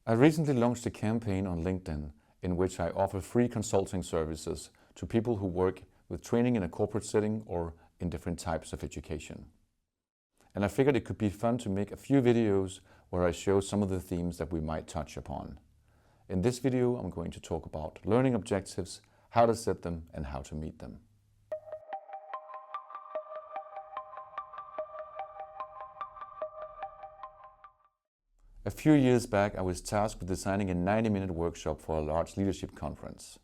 I recently launched a campaign on LinkedIn in which I offer free consulting services to people who work with training in a corporate setting or in different types of education. And I figured it could be fun to make a few videos where I show some of the themes that we might touch upon. In this video, I'm going to talk about learning objectives, how to set them, and how to meet them. A few years back, I was tasked with designing a 90-minute workshop for a large leadership conference.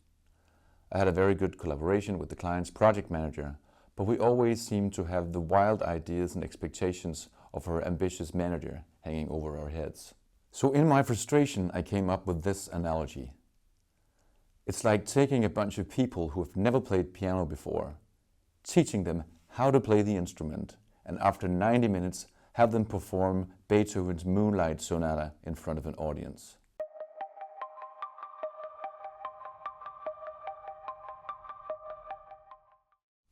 I had a very good collaboration with the client's project manager, but we always seemed to have the wild ideas and expectations of our ambitious manager hanging over our heads. So in my frustration, I came up with this analogy. It's like taking a bunch of people who have never played piano before, teaching them how to play the instrument, and after 90 minutes, have them perform Beethoven's Moonlight Sonata in front of an audience.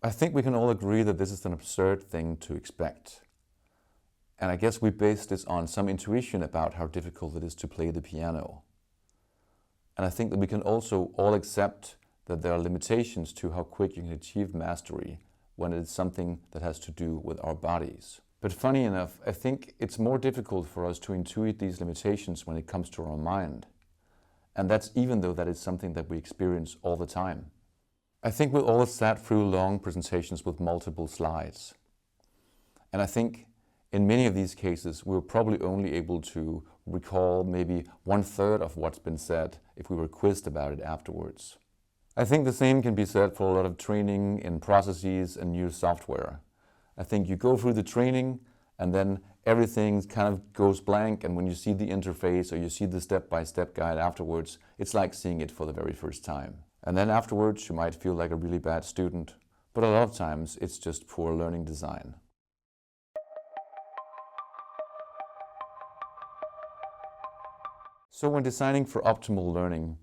I think we can all agree that this is an absurd thing to expect. And I guess we base this on some intuition about how difficult it is to play the piano. And I think that we can also all accept that there are limitations to how quick you can achieve mastery when it is something that has to do with our bodies. But funny enough, I think it's more difficult for us to intuit these limitations when it comes to our mind. And that's even though that is something that we experience all the time. I think we all sat through long presentations with multiple slides. And I think in many of these cases, we're probably only able to recall maybe 1/3 of what's been said if we were quizzed about it afterwards. I think the same can be said for a lot of training in processes and new software. I think you go through the training and then everything kind of goes blank, and when you see the interface or you see the step-by-step guide afterwards, it's like seeing it for the very first time. And then afterwards you might feel like a really bad student, but a lot of times it's just poor learning design. So when designing for optimal learning,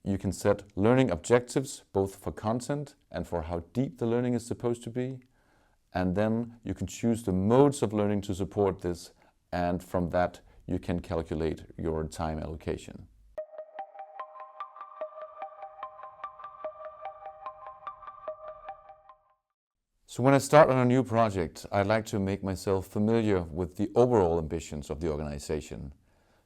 you can set learning objectives both for content and for how deep the learning is supposed to be. And then you can choose the modes of learning to support this, and from that you can calculate your time allocation. So when I start on a new project, I like to make myself familiar with the overall ambitions of the organization.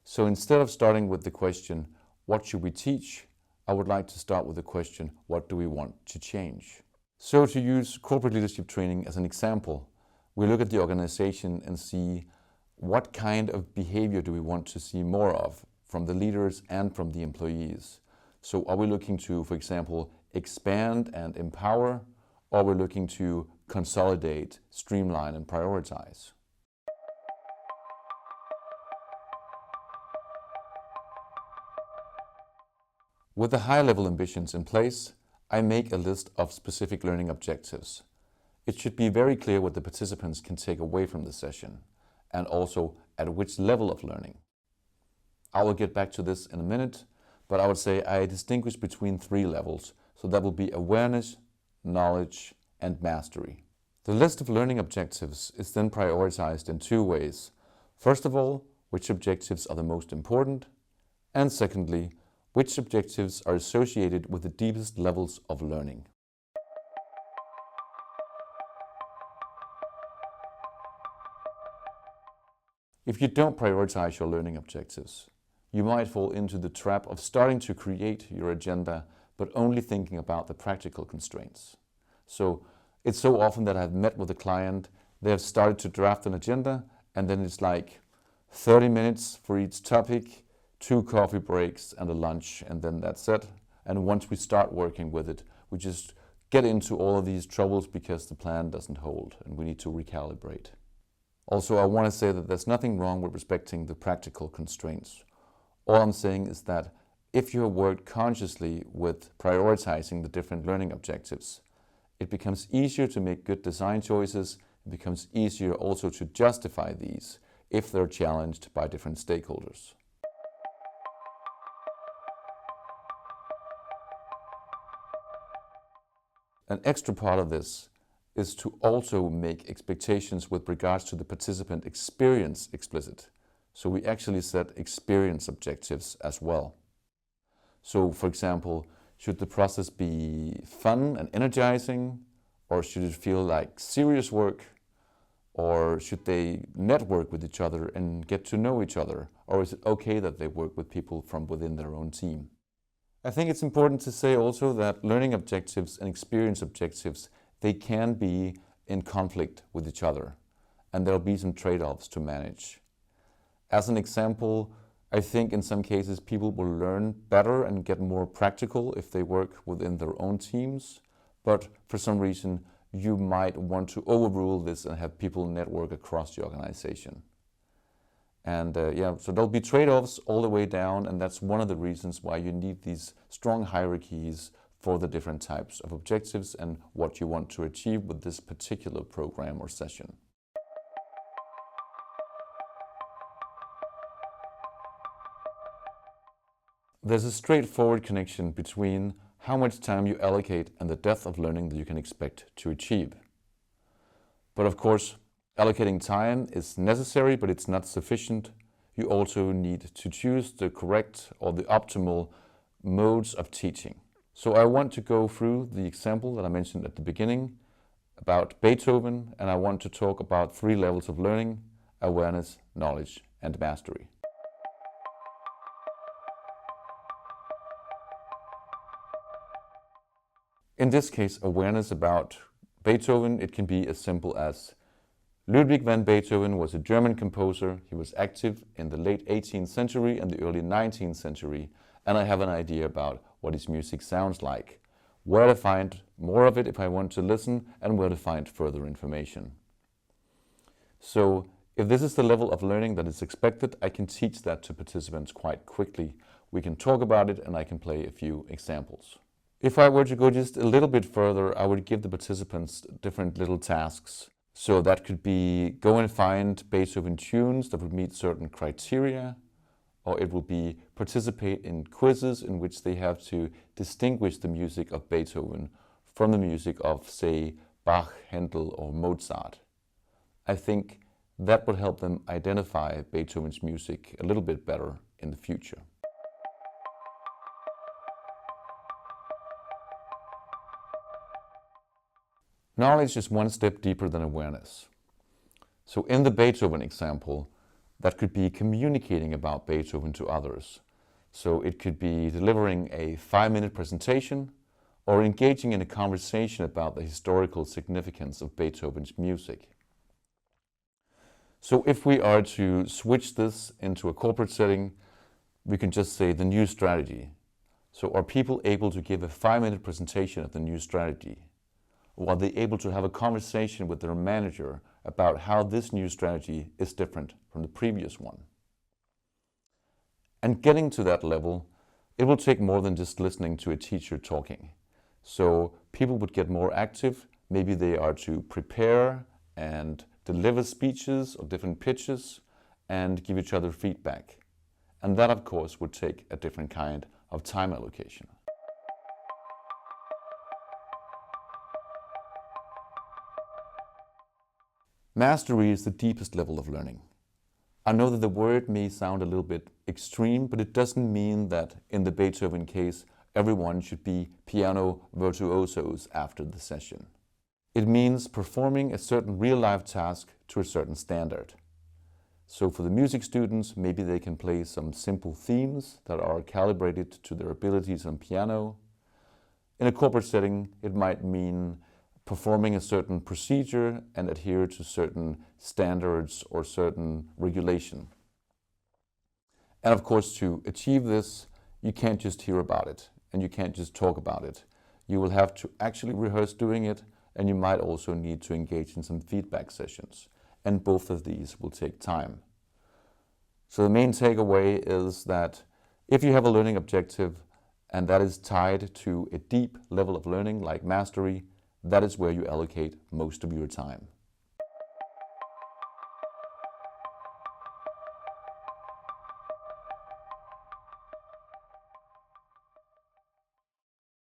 So instead of starting with the question, what should we teach? I would like to start with the question, what do we want to change? So to use corporate leadership training as an example, we look at the organization and see what kind of behavior do we want to see more of from the leaders and from the employees. So are we looking to, for example, expand and empower, or are we looking to consolidate, streamline, and prioritize? With the high-level ambitions in place, I make a list of specific learning objectives. It should be very clear what the participants can take away from the session, and also at which level of learning. I will get back to this in a minute, but I would say I distinguish between 3 levels, so that will be awareness, knowledge, and mastery. The list of learning objectives is then prioritized in 2 ways. First of all, which objectives are the most important, and secondly, which objectives are associated with the deepest levels of learning. If you don't prioritize your learning objectives, you might fall into the trap of starting to create your agenda, but only thinking about the practical constraints. So it's so often that I've met with a client, they have started to draft an agenda, and then it's like 30 minutes for each topic, 2 coffee breaks and a lunch, and then that's it. And once we start working with it, we just get into all of these troubles because the plan doesn't hold and we need to recalibrate. Also, I want to say that there's nothing wrong with respecting the practical constraints. All I'm saying is that if you have worked consciously with prioritizing the different learning objectives, it becomes easier to make good design choices. It becomes easier also to justify these if they're challenged by different stakeholders. An extra part of this is to also make expectations with regards to the participant experience explicit. So we actually set experience objectives as well. So for example, should the process be fun and energizing, or should it feel like serious work? Or should they network with each other and get to know each other? Or is it okay that they work with people from within their own team? I think it's important to say also that learning objectives and experience objectives, they can be in conflict with each other, and there'll be some trade-offs to manage. As an example, I think in some cases people will learn better and get more practical if they work within their own teams, but for some reason you might want to overrule this and have people network across the organization. And so there'll be trade-offs all the way down, and that's one of the reasons why you need these strong hierarchies for the different types of objectives and what you want to achieve with this particular program or session. There's a straightforward connection between how much time you allocate and the depth of learning that you can expect to achieve. But of course, allocating time is necessary, but it's not sufficient. You also need to choose the correct or the optimal modes of teaching. So I want to go through the example that I mentioned at the beginning about Beethoven, and I want to talk about 3 levels of learning: awareness, knowledge, and mastery. In this case, awareness about Beethoven, it can be as simple as Ludwig van Beethoven was a German composer. He was active in the late 18th century and the early 19th century, and I have an idea about what his music sounds like, where to find more of it if I want to listen, and where to find further information. So if this is the level of learning that is expected, I can teach that to participants quite quickly. We can talk about it and I can play a few examples. If I were to go just a little bit further, I would give the participants different little tasks. So that could be go and find Beethoven tunes that would meet certain criteria, or it would be participate in quizzes in which they have to distinguish the music of Beethoven from the music of, say, Bach, Handel, or Mozart. I think that would help them identify Beethoven's music a little bit better in the future. Knowledge is one step deeper than awareness. So in the Beethoven example, that could be communicating about Beethoven to others. So it could be delivering a 5-minute presentation or engaging in a conversation about the historical significance of Beethoven's music. So if we are to switch this into a corporate setting, we can just say the new strategy. So are people able to give a 5-minute presentation of the new strategy? Or are they able to have a conversation with their manager about how this new strategy is different from the previous one? And getting to that level, it will take more than just listening to a teacher talking. So people would get more active. Maybe they are to prepare and deliver speeches or different pitches and give each other feedback. And that, of course, would take a different kind of time allocation. Mastery is the deepest level of learning. I know that the word may sound a little bit extreme, but it doesn't mean that in the Beethoven case, everyone should be piano virtuosos after the session. It means performing a certain real-life task to a certain standard. So for the music students, maybe they can play some simple themes that are calibrated to their abilities on piano. In a corporate setting, it might mean performing a certain procedure and adhere to certain standards or certain regulation. And of course, to achieve this, you can't just hear about it and you can't just talk about it. You will have to actually rehearse doing it, and you might also need to engage in some feedback sessions. And both of these will take time. So the main takeaway is that if you have a learning objective and that is tied to a deep level of learning like mastery, that is where you allocate most of your time.